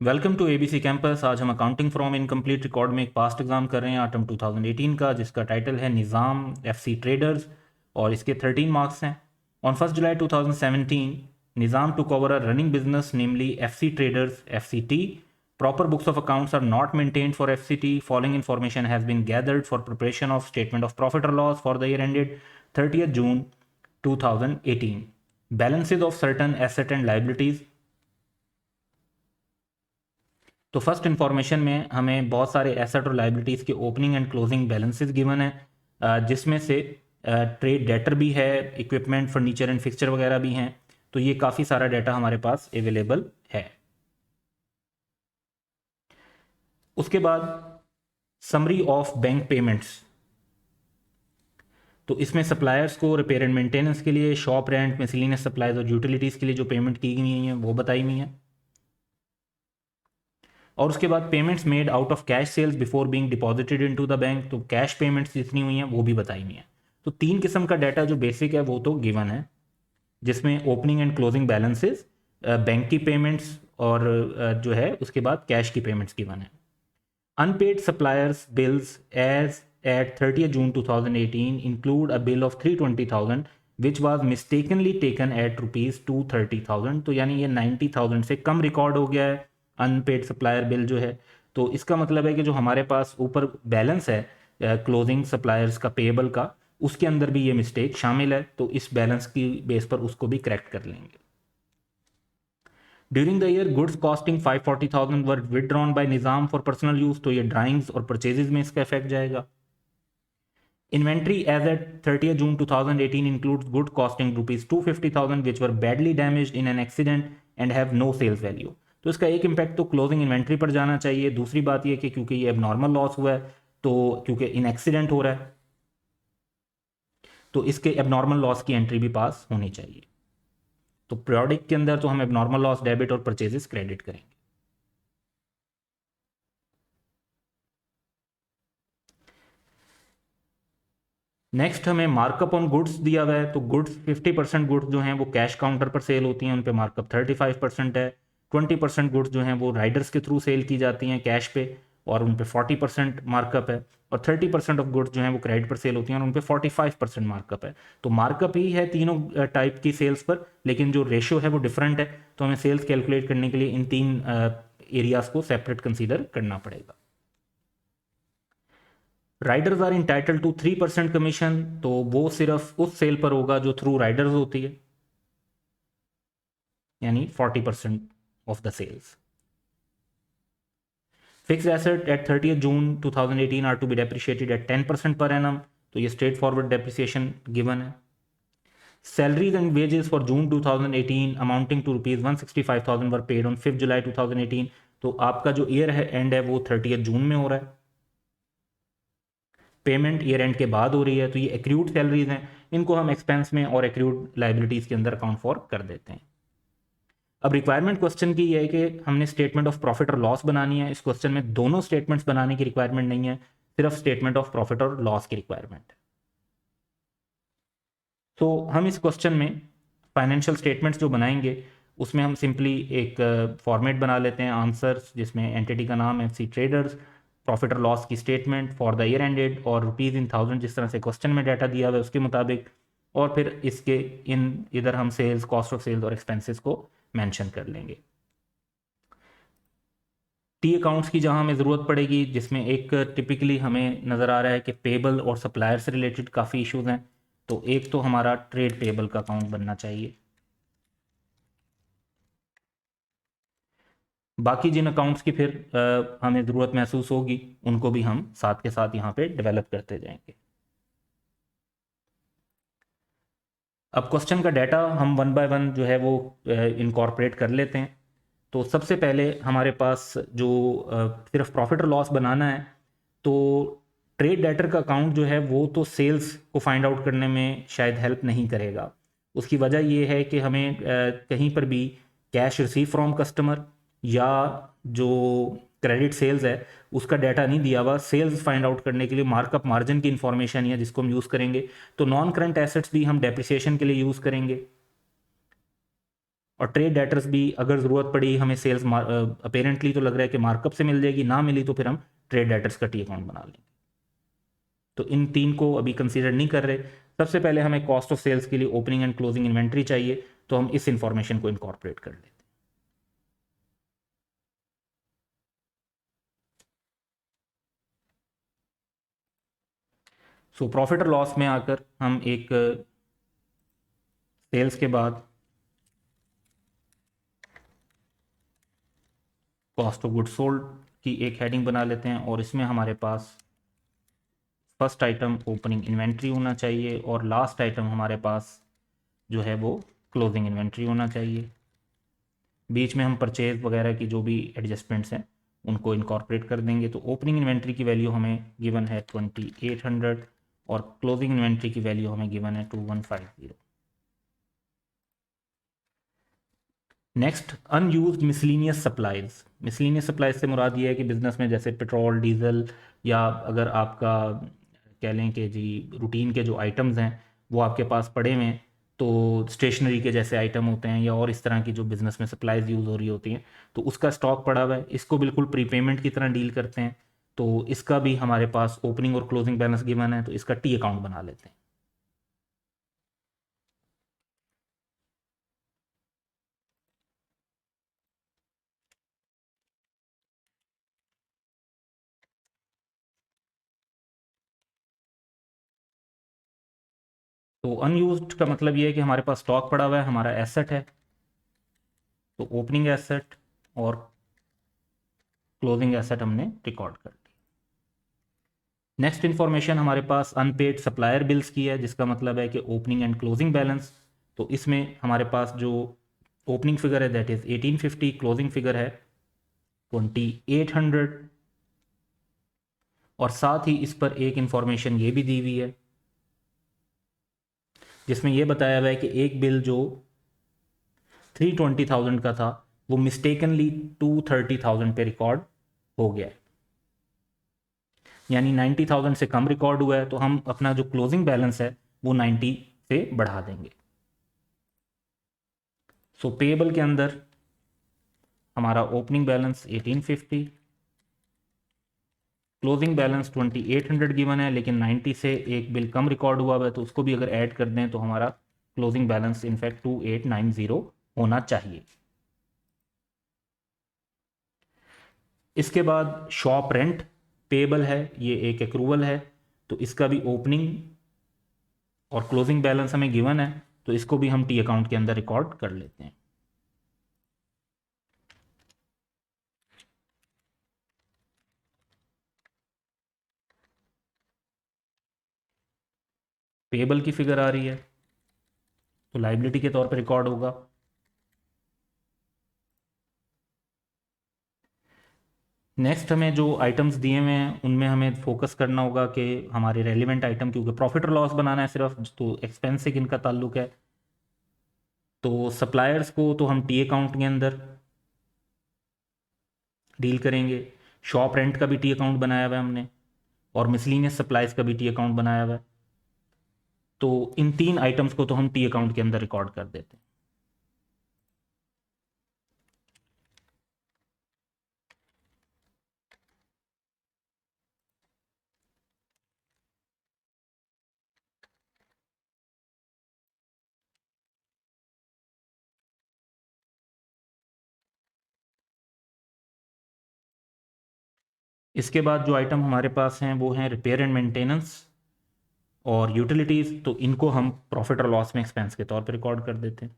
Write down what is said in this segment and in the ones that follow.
Welcome to ABC campus. आज हम accounting from incomplete record में एक पास्ट एग्जाम कर रहे हैं ऑटम 2018 का, जिसका टाइटल है निज़ाम एफसी ट्रेडर्स और इसके 13 मार्क्स हैं। On 1 July 2017 Nizam took over a running business namely FC traders FCT. Proper books of accounts are not maintained for FCT. Following information has been gathered for preparation of statement of profit or loss for the year ended 30th June 2018. Balances of certain asset and liabilities. तो first information में हमें बहुत सारे asset और liabilities के opening and closing balances given है, जिसमें से ट्रेड डेटर भी है, इक्विपमेंट फर्नीचर एंड फिक्सचर वगैरह भी हैं। तो ये काफ़ी सारा डाटा हमारे पास अवेलेबल है। उसके बाद समरी ऑफ बैंक पेमेंट्स। तो इसमें सप्लायर्स को रिपेयर एंड मेंटेनेंस के लिए, शॉप रेंट, मिसलिनियस सप्लाईज और यूटिलिटीज़ के लिए जो पेमेंट की गई हैं वो बताई हुई हैं। और उसके बाद payments made out of cash sales before being deposited into the bank, तो कैश पेमेंट्स जितनी हुई हैं वो भी बताई हुई हैं। तो तीन किस्म का डाटा जो बेसिक है वो तो गिवन है, जिसमें opening and closing balances, bank की पेमेंट्स और जो है उसके बाद कैश की पेमेंट्स गिवन है। Unpaid suppliers bills as at 30 June 2018 include a bill of 320,000 which was mistakenly taken at ₹230,000। तो यानी ये 90,000 से कम रिकॉर्ड हो गया है अनपेड सप्लायर बिल जो है। तो इसका मतलब है कि जो हमारे पास ऊपर बैलेंस है क्लोजिंग सप्लायर्स का, पेएबल का, उसके अंदर भी ये मिस्टेक शामिल है। तो इस बैलेंस की बेस पर उसको भी करेक्ट कर लेंगे। During the year goods costing 540,000 were withdrawn by Nizam for personal use, तो ये ड्राइंग्स और परचेजेज में इसका इफेक्ट जाएगा। Inventory as at 30th June 2018 includes good costing ₹250,000 which were badly damaged in an accident and have no sales value. तो इसका एक impact तो क्लोजिंग इन्वेंट्री पर जाना चाहिए। दूसरी बात ये कि क्योंकि ये एबनॉर्मल लॉस हुआ है, तो क्योंकि इन एक्सीडेंट हो रहा है, तो इसके एबनॉर्मल लॉस की एंट्री भी पास होनी चाहिए। तो पीरियोडिक के अंदर तो हम एबनॉर्मल लॉस डेबिट और परचेजेस क्रेडिट करेंगे। नेक्स्ट हमें मार्कअप ऑन गुड्स दिया हुआ है। तो गुड्स 50% गुड्स जो हैं वो कैश काउंटर पर सेल होती हैं, उन पे मार्कअप 35% है। 20% गुड्स जो हैं वो राइडर्स के थ्रू सेल की जाती हैं कैश पे, और उन पे 40% मार्कअप है। और 30% ऑफ गुड्स जो हैं वो क्रेडिट पर सेल होती हैं और उन पे 45% मार्कअप है। तो मार्कअप ही है तीनों टाइप की सेल्स पर, लेकिन जो रेशियो है वो डिफरेंट है। तो हमें सेल्स कैलकुलेट करने के लिए इन तीन एरियाज को सेपरेट कंसीडर करना पड़ेगा। Riders are entitled to 3% commission, तो वो सिर्फ उस सेल पर होगा जो थ्रू राइडर्स होती है, यानी 40% of the sales. Fixed asset at 30th June 2018 are to be depreciated at 10% per annum, तो ये स्ट्रेट फॉरवर्ड डेप्रिसिएशन गिवन है। Salaries and wages for June 2018 amounting to ₹165,000 were paid on 5 July 2018। तो आपका जो year है and है वो 30th जून में हो रहा है, पेमेंट ईयर एंड के बाद हो रही है। तो ये एक्रूड सैलरीज हैं, इनको हम एक्सपेंस में और एक्रूड लाइबिलिटीज़ के अंदर अकाउंट फॉर कर देते हैं। अब रिक्वायरमेंट क्वेश्चन की ये है कि हमने स्टेटमेंट ऑफ प्रॉफिट और लॉस बनानी है। इस क्वेश्चन में दोनों स्टेटमेंट्स बनाने की रिक्वायरमेंट नहीं है, सिर्फ स्टेटमेंट ऑफ प्रॉफिट और लॉस की रिक्वायरमेंट है। तो हम इस क्वेश्चन में फाइनेंशियल स्टेटमेंट्स जो बनाएंगे उसमें हम सिंपली एक फॉर्मेट बना लेते हैं आंसर्स, जिसमें एंटिटी का नाम एफसी ट्रेडर्स, प्रॉफिट और लॉस की statement for the year ended और ₹1000 जिस तरह से क्वेश्चन में डाटा दिया हुआ है उसके मुताबिक, और फिर इसके इधर हम सेल्स, कॉस्ट ऑफ सेल्स और एक्सपेंसेस को मेंशन कर लेंगे। टी अकाउंट्स की जहां हमें ज़रूरत पड़ेगी, जिसमें एक टिपिकली हमें नज़र आ रहा है कि पेबल और सप्लायर से रिलेटेड काफ़ी इश्यूज हैं। तो एक तो हमारा ट्रेड पेबल का अकाउंट बनना चाहिए। बाकी जिन अकाउंट्स की फिर हमें ज़रूरत महसूस होगी उनको भी हम साथ के साथ यहाँ पे डेवलप करते जाएंगे। अब क्वेश्चन का डाटा हम वन बाय वन जो है वो इनकॉर्पोरेट कर लेते हैं। तो सबसे पहले हमारे पास जो सिर्फ प्रॉफिट और लॉस बनाना है, तो ट्रेड डेटर का अकाउंट जो है वो तो सेल्स को फाइंड आउट करने में शायद हेल्प नहीं करेगा। उसकी वजह ये है कि हमें कहीं पर भी कैश रिसीव फ्रॉम कस्टमर या जो क्रेडिट सेल्स है उसका डाटा नहीं दिया हुआ। सेल्स फाइंड आउट करने के लिए मार्कअप मार्जिन की इंफॉर्मेशन है जिसको हम यूज़ करेंगे। तो नॉन करंट एसेट्स भी हम डेप्रिसिएशन के लिए यूज़ करेंगे। और ट्रेड डेटर्स भी अगर ज़रूरत पड़ी हमें सेल्स अपेरेंटली तो लग रहा है कि मार्कअप से मिल जाएगी, ना मिली तो फिर हम ट्रेड डेटर्स का टी अकाउंट बना लेंगे। तो इन तीन को अभी कंसीडर नहीं कर रहे। सबसे पहले हमें कॉस्ट ऑफ सेल्स के लिए ओपनिंग एंड क्लोजिंग इन्वेंट्री चाहिए, तो हम इस इंफॉर्मेशन को इनकॉर्पोरेट कर लेते हैं। सो प्रॉफिट और लॉस में आकर हम एक सेल्स के बाद कॉस्ट ऑफ गुड सोल्ड की एक हेडिंग बना लेते हैं, और इसमें हमारे पास फर्स्ट आइटम ओपनिंग इन्वेंट्री होना चाहिए और लास्ट आइटम हमारे पास जो है वो क्लोजिंग इन्वेंट्री होना चाहिए। बीच में हम परचेज वगैरह की जो भी एडजस्टमेंट्स हैं उनको इनकॉर्पोरेट कर देंगे। तो ओपनिंग इन्वेंट्री की वैल्यू हमें गिवन है 2800 और क्लोजिंग इन्वेंट्री की वैल्यू हमें गिवन है 2150। Next, unused miscellaneous supplies. Miscellaneous supplies से मुराद ये है कि बिजनेस में जैसे पेट्रोल, डीजल, या अगर आपका कह लें कि जी रूटीन के जो आइटम्स हैं वो आपके पास पड़े हुए हैं, तो स्टेशनरी के जैसे आइटम होते हैं या और इस तरह की जो बिज़नेस में सप्लाईज यूज़ हो रही होती हैं, तो उसका स्टॉक पड़ा हुआ है, इसको बिल्कुल प्रीपेमेंट की तरह डील करते हैं। तो इसका भी हमारे पास ओपनिंग और क्लोजिंग बैलेंस गिवन है, तो इसका टी अकाउंट बना लेते हैं। तो अनयूज्ड का मतलब ये है कि हमारे पास स्टॉक पड़ा हुआ है, हमारा एसेट है, तो ओपनिंग एसेट और क्लोजिंग एसेट हमने रिकॉर्ड कर दी। नेक्स्ट इन्फॉर्मेशन हमारे पास अनपेड सप्लायर बिल्स की है, जिसका मतलब है कि ओपनिंग एंड क्लोजिंग बैलेंस। तो इसमें हमारे पास जो ओपनिंग फिगर है दैट इज़ 1850, क्लोजिंग फिगर है 2800, और साथ ही इस पर एक इन्फॉर्मेशन ये भी दी हुई है जिसमें यह बताया हुआ है कि एक बिल जो 320,000 का था वो मिस्टेकनली 230,000 पे रिकॉर्ड हो गया है, यानी 90,000 से कम रिकॉर्ड हुआ है, तो हम अपना जो क्लोजिंग बैलेंस है वो 90 से बढ़ा देंगे। सो पेएबल के अंदर हमारा opening balance 1850, closing balance 2800 given है, लेकिन 90 से एक बिल कम रिकॉर्ड हुआ है, तो उसको भी अगर ऐड कर दें तो हमारा क्लोजिंग बैलेंस इनफैक्ट 2890 होना चाहिए। इसके बाद शॉप रेंट पेएबल है, ये एक एक्रूवल है, तो इसका भी ओपनिंग और क्लोजिंग बैलेंस हमें गिवन है, तो इसको भी हम टी अकाउंट के अंदर रिकॉर्ड कर लेते हैं। पेएबल की फिगर आ रही है तो लाइबिलिटी के तौर पर रिकॉर्ड होगा। नेक्स्ट हमें जो आइटम्स दिए हुए हैं उनमें हमें फोकस करना होगा कि हमारे रेलिवेंट आइटम, क्योंकि प्रॉफिट और लॉस बनाना है सिर्फ, तो एक्सपेंस से किनका ताल्लुक है। तो सप्लायर्स को तो हम टी अकाउंट के अंदर डील करेंगे, शॉप रेंट का भी टी अकाउंट बनाया हुआ है हमने, और मिसलिनियस सप्लाईज का भी टी अकाउंट बनाया हुआ है। तो इन तीन आइटम्स को तो हम टी अकाउंट के अंदर रिकॉर्ड कर देते हैं। इसके बाद जो आइटम हमारे पास हैं वो हैं रिपेयर एंड मेंटेनेंस और यूटिलिटीज़, तो इनको हम प्रॉफिट और लॉस में एक्सपेंस के तौर पर रिकॉर्ड कर देते हैं।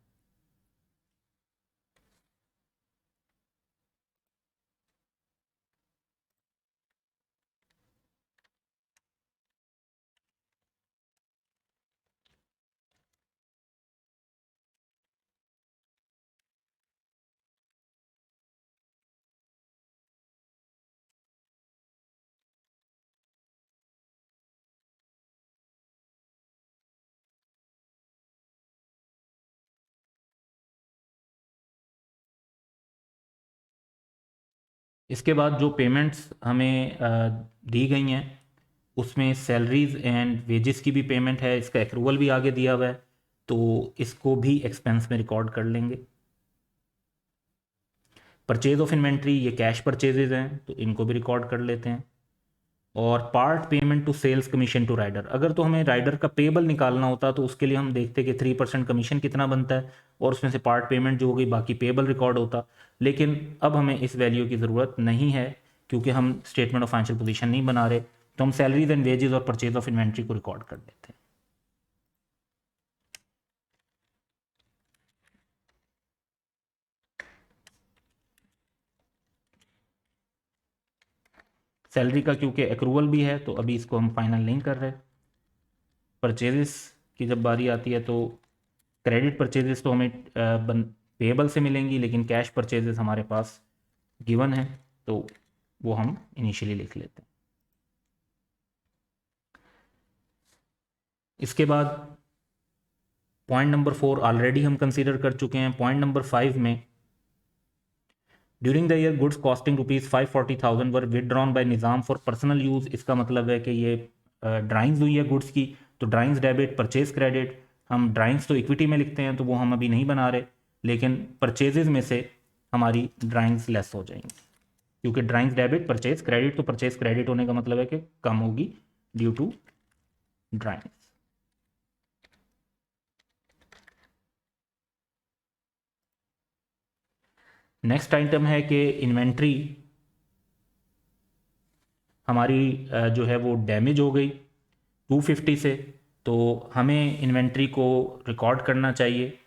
इसके बाद जो पेमेंट्स हमें दी गई हैं उसमें सैलरीज एंड वेजेस की भी पेमेंट है, इसका एक्रूवल भी आगे दिया हुआ है, तो इसको भी एक्सपेंस में रिकॉर्ड कर लेंगे। परचेज ऑफ इन्वेंट्री ये कैश परचेजेज हैं तो इनको भी रिकॉर्ड कर लेते हैं। और part payment to sales commission to rider, अगर तो हमें राइडर का पेबल निकालना होता तो उसके लिए हम देखते कि 3% कमीशन कितना बनता है और उसमें से पार्ट पेमेंट जो हो गई बाकी पेबल रिकॉर्ड होता। लेकिन अब हमें इस वैल्यू की ज़रूरत नहीं है क्योंकि हम स्टेटमेंट ऑफ फाइनेंशियल पोजीशन नहीं बना रहे, तो हम सैलरीज एंड वेजेस और परचेज ऑफ इन्वेंट्री को रिकॉर्ड कर देते हैं। सैलरी का क्योंकि एक्रूवल भी है तो अभी इसको हम फाइनल नहीं कर रहे। परचेजेस की जब बारी आती है तो क्रेडिट परचेजेस तो हमें पेबल से मिलेंगी, लेकिन कैश परचेजेस हमारे पास गिवन है तो वो हम इनिशियली लिख लेते हैं। इसके बाद पॉइंट नंबर 4 ऑलरेडी हम कंसीडर कर चुके हैं। पॉइंट नंबर 5 में during the year goods costing ₹540,000 were withdrawn by Nizam for personal use. इसका मतलब है कि ये ड्राइंग्स हुई है गुड्स की, तो ड्राइंग्स डेबिट परचेज क्रेडिट। हम ड्राइंग्स तो इक्विटी में लिखते हैं तो वो हम अभी नहीं बना रहे, लेकिन परचेजेस में से हमारी ड्राइंग्स लेस हो जाएंगी क्योंकि ड्राइंग्स डेबिट परचेज क्रेडिट, तो परचेज क्रेडिट होने का मतलब है कि कम होगी due to drawings. Next item है कि इन्वेंट्री हमारी जो है वो डैमेज हो गई 250 से, तो हमें इन्वेंट्री को रिकॉर्ड करना चाहिए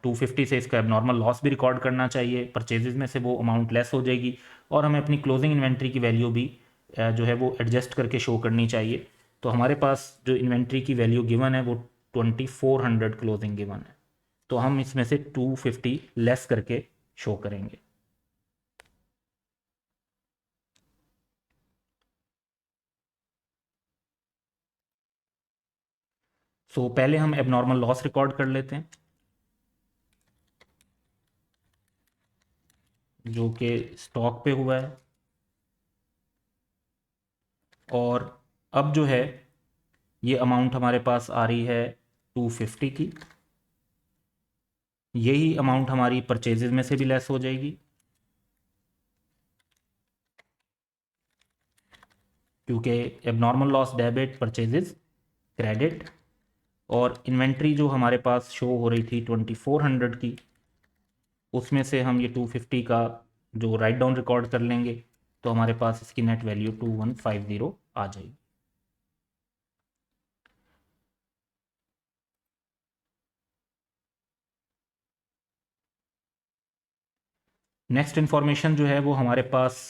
250 से। इसका एबनॉर्मल लॉस भी रिकॉर्ड करना चाहिए, परचेजेस में से वो अमाउंट लेस हो जाएगी और हमें अपनी क्लोजिंग इन्वेंट्री की वैल्यू भी जो है वो एडजस्ट करके शो करनी चाहिए। तो हमारे पास जो इन्वेंट्री की वैल्यू गिवन है वो 2400 क्लोजिंग गिवन है, तो हम इसमें से 250 लेस करके शो करेंगे। सो पहले हम एबनॉर्मल लॉस रिकॉर्ड कर लेते हैं जो कि स्टॉक पे हुआ है, और अब जो है ये अमाउंट हमारे पास आ रही है 250 की। यही अमाउंट हमारी परचेजेज में से भी लेस हो जाएगी क्योंकि abnormal loss debit purchases credit, और इन्वेंट्री जो हमारे पास शो हो रही थी 2400 की, उसमें से हम ये 250 का जो राइट डाउन रिकॉर्ड कर लेंगे तो हमारे पास इसकी नेट वैल्यू 2150 आ जाएगी। नेक्स्ट इन्फॉर्मेशन जो है वो हमारे पास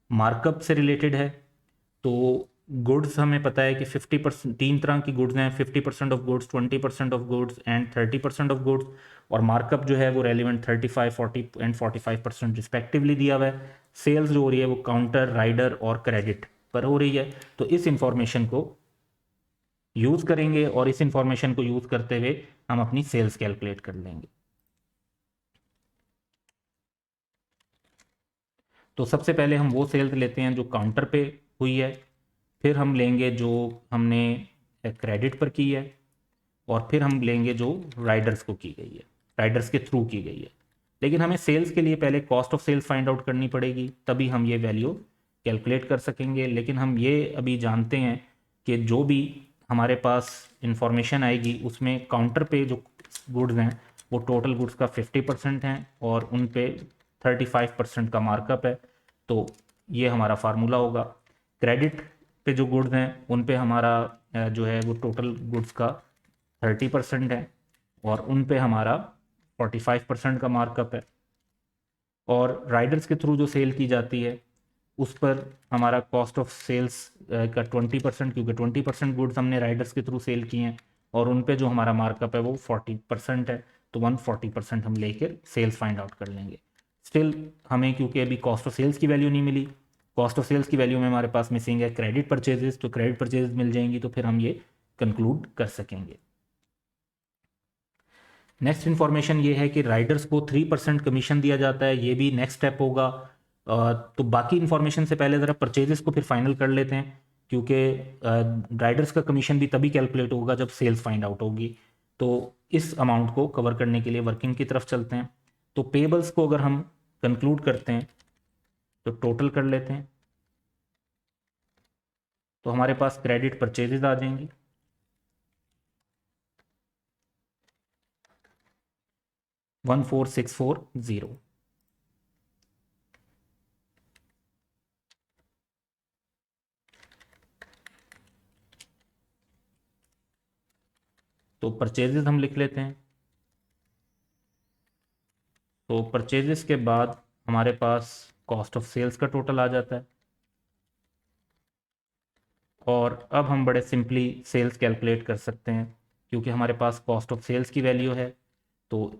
मार्कअप से रिलेटेड है। तो गुड्स हमें पता है कि 50%, 3 तरह की गुड्स हैं, 50% of goods, 20% of goods and 30% of goods. और मार्कअप जो है वो रेलिवेंट 35, 40 एंड 45% रिस्पेक्टिवली दिया हुआ है। सेल्स जो हो रही है वो काउंटर, राइडर और क्रेडिट पर हो रही है, तो इस इंफॉर्मेशन को यूज़ करेंगे और इस इंफॉर्मेशन को यूज़ करते हुए हम अपनी सेल्स कैलकुलेट कर लेंगे। तो सबसे पहले हम वो सेल्स लेते हैं जो काउंटर पे हुई है, फिर हम लेंगे जो हमने क्रेडिट पर की है, और फिर हम लेंगे जो राइडर्स को की गई है, राइडर्स के थ्रू की गई है। लेकिन हमें सेल्स के लिए पहले cost of sales find out करनी पड़ेगी, तभी हम ये वैल्यू कैलकुलेट कर सकेंगे। लेकिन हम ये अभी जानते हैं कि जो भी हमारे पास इंफॉर्मेशन आएगी उसमें काउंटर पे जो गुड्स हैं वो टोटल गुड्स का 50% हैं और उन पे 35% का मार्कअप है, तो ये हमारा फार्मूला होगा। क्रेडिट पे जो गुड्स हैं उन पे हमारा जो है वो टोटल गुड्स का 30% है और उन पे हमारा 45% का मार्कअप है। और राइडर्स के थ्रू जो सेल की जाती है उस पर हमारा कॉस्ट ऑफ सेल्स का 20%, क्योंकि 20% गुड्स हमने राइडर्स के थ्रू सेल किए हैं, और उन पे जो हमारा मार्कअप है वो 40% है, तो 140% हम लेकर सेल्स फाइंड आउट कर लेंगे। स्टिल हमें क्योंकि अभी कॉस्ट ऑफ सेल्स की वैल्यू नहीं मिली, कॉस्ट ऑफ सेल्स की वैल्यू में हमारे पास मिसिंग है क्रेडिट परचेजेस, तो क्रेडिट परचेजेस मिल जाएंगी तो फिर हम ये कंक्लूड कर सकेंगे। नेक्स्ट इन्फॉर्मेशन ये है कि राइडर्स को 3% कमीशन दिया जाता है, ये भी नेक्स्ट स्टेप होगा। तो बाकी इन्फॉर्मेशन से पहले ज़रा परचेजेस को फिर फाइनल कर लेते हैं, क्योंकि राइडर्स का कमीशन भी तभी कैलकुलेट होगा जब सेल्स फाइंड आउट होगी। तो इस अमाउंट को कवर करने के लिए वर्किंग की तरफ चलते हैं। तो पेबल्स को अगर हम कंक्लूड करते हैं तो टोटल कर लेते हैं, तो हमारे पास क्रेडिट परचेजेज आ जाएंगी। $14,640। तो परचेजेस हम लिख लेते हैं। तो परचेजेस के बाद हमारे पास कॉस्ट ऑफ सेल्स का टोटल आ जाता है, और अब हम बड़े सिंपली सेल्स कैलकुलेट कर सकते हैं, क्योंकि हमारे पास कॉस्ट ऑफ सेल्स की वैल्यू है। तो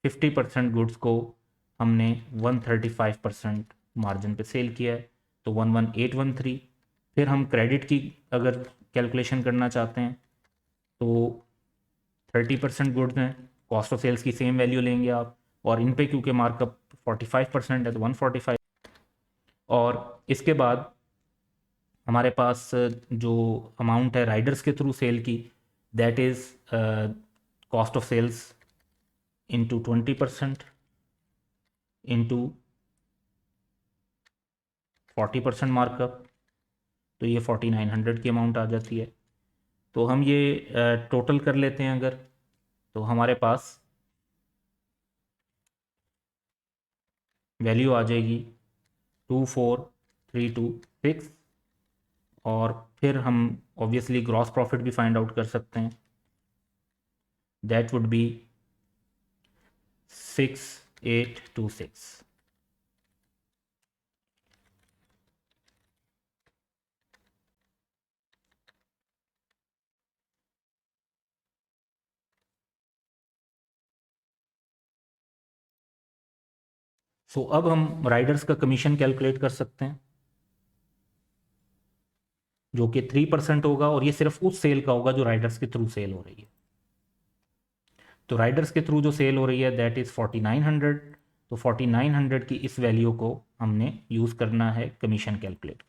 50% गुड्स को हमने 135% मार्जिन पे सेल किया है, तो 11813। फिर हम क्रेडिट की अगर कैलकुलेशन करना चाहते हैं तो 30% गुड्स हैं, कॉस्ट ऑफ सेल्स की सेम वैल्यू लेंगे आप, और इन पे क्योंकि मार्कअप 45% है तो 145। और इसके बाद हमारे पास जो अमाउंट है राइडर्स के थ्रू सेल की, that is cost of sales into 20% into 40% markup, तो ये 4900 की अमाउंट आ जाती है। तो हम ये टोटल कर लेते हैं अगर, तो हमारे पास वैल्यू आ जाएगी 24,326। और फिर हम ऑब्वियसली ग्रॉस प्रॉफिट भी फाइंड आउट कर सकते हैं, दैट वुड बी 6826। सो अब हम राइडर्स का कमीशन कैलकुलेट कर सकते हैं, जो कि 3% होगा, और ये सिर्फ उस सेल का होगा जो राइडर्स के थ्रू सेल हो रही है। तो राइडर्स के थ्रू जो सेल हो रही है दैट इज़ 4900। तो 4900 की इस वैल्यू को हमने यूज़ करना है commission calculate.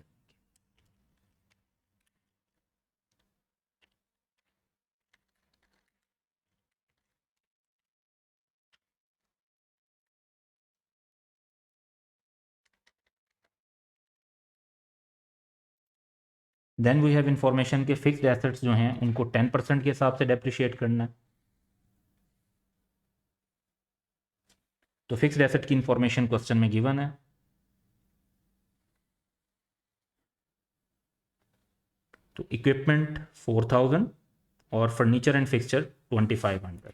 Then we have information के फिक्स्ड एसेट्स जो हैं उनको 10% के हिसाब से डेप्रिशिएट करना है। तो फिक्स्ड एसेट की इंफॉर्मेशन क्वेश्चन में गिवन है। तो इक्विपमेंट 4000 और फर्नीचर एंड फिक्सचर 2500।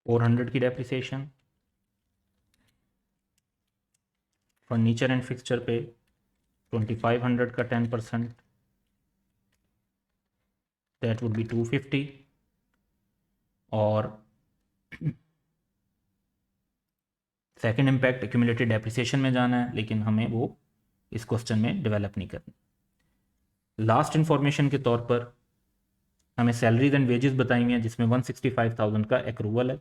$400 की डेप्रिसिएशन, फर्नीचर एंड फिक्सचर पे 2500 का 10%, दैट वुड बी 250। और सेकंड इम्पैक्ट एक्यूमुलेटेड डेप्रिसिएशन में जाना है, लेकिन हमें वो इस क्वेश्चन में डेवलप नहीं करना। लास्ट इंफॉर्मेशन के तौर पर हमें सैलरीज एंड वेजेस बताई हुई हैं, जिसमें 165,000 का एक्रूवल है।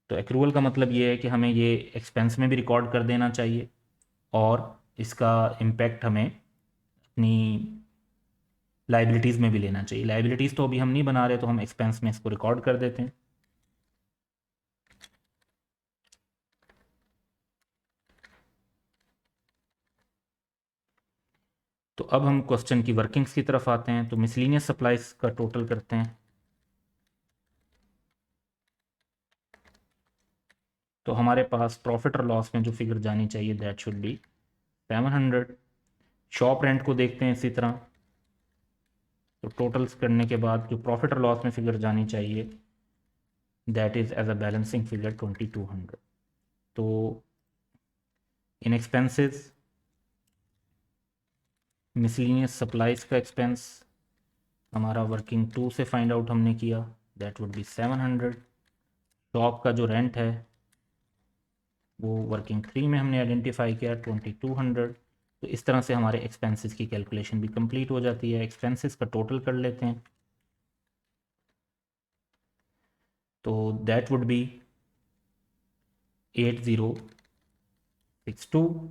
तो एक्रूवल का मतलब ये है कि हमें ये एक्सपेंस में भी रिकॉर्ड कर देना चाहिए, और इसका इम्पैक्ट हमें अपनी लाइबिलिटीज़ में भी लेना चाहिए। लाइबिलिटीज़ तो अभी हम नहीं बना रहे, तो हम एक्सपेंस में इसको रिकॉर्ड कर देते हैं। तो अब हम क्वेश्चन की वर्किंग्स की तरफ आते हैं। तो मिसलिनियस सप्लाईज का टोटल करते हैं। तो हमारे पास प्रॉफिट और लॉस में जो फिगर जानी चाहिए that should be 700। Shop rent को देखते हैं इसी तरह। तो टोटल्स करने के बाद जो प्रॉफिट और लॉस में फिगर जानी चाहिए that is as a balancing figure 2200। तो इन एक्सपेंसेस मिसलिनियस सप्लाईज का एक्सपेंस हमारा वर्किंग 2 से फाइंड आउट हमने किया, दैट वुड बी 700। शॉप का जो रेंट है वो वर्किंग 3 में हमने आइडेंटिफाई किया 2200। तो इस तरह से हमारे एक्सपेंसेस की कैलकुलेशन भी कंप्लीट हो जाती है। एक्सपेंसेस का टोटल कर लेते हैं। तो दैट वुड बी 8062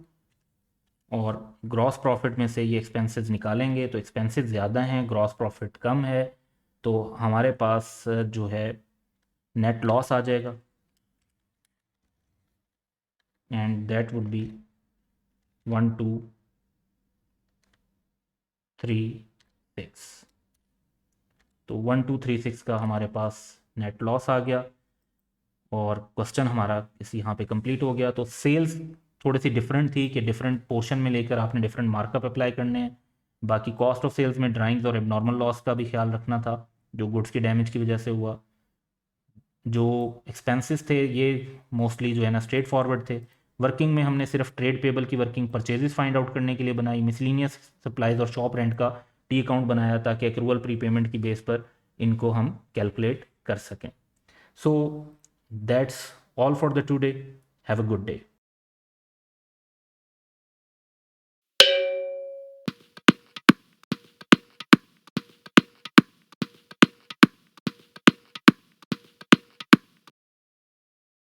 और ग्रॉस प्रॉफिट में से ये एक्सपेंसेस निकालेंगे तो एक्सपेंसेस ज़्यादा हैं, ग्रॉस प्रॉफिट कम है, तो हमारे पास जो है नेट लॉस आ जाएगा एंड दैट वुड बी 1236। तो 1236 का हमारे पास नेट लॉस आ गया और क्वेश्चन हमारा इस यहाँ पे कंप्लीट हो गया। तो सेल्स थोड़ी सी डिफरेंट थी कि डिफरेंट पोर्शन में लेकर आपने डिफरेंट मार्कअप अप्लाई करने हैं। बाकी कॉस्ट ऑफ सेल्स में ड्राइंग्स और एबनॉर्मल लॉस का भी ख्याल रखना था जो गुड्स की डैमेज की वजह से हुआ। जो एक्सपेंसेस थे ये मोस्टली जो है ना स्ट्रेट फॉरवर्ड थे। वर्किंग में हमने सिर्फ ट्रेड पेबल की वर्किंग परचेजेस फाइंड आउट करने के लिए बनाई, मिसलिनियस सप्लाईज और शॉप रेंट का टी अकाउंट बनाया ताकि एक्रूअल प्रीपेमेंट की बेस पर इनको हम कैलकुलेट कर सकें। So that's all for the today. Have a good day.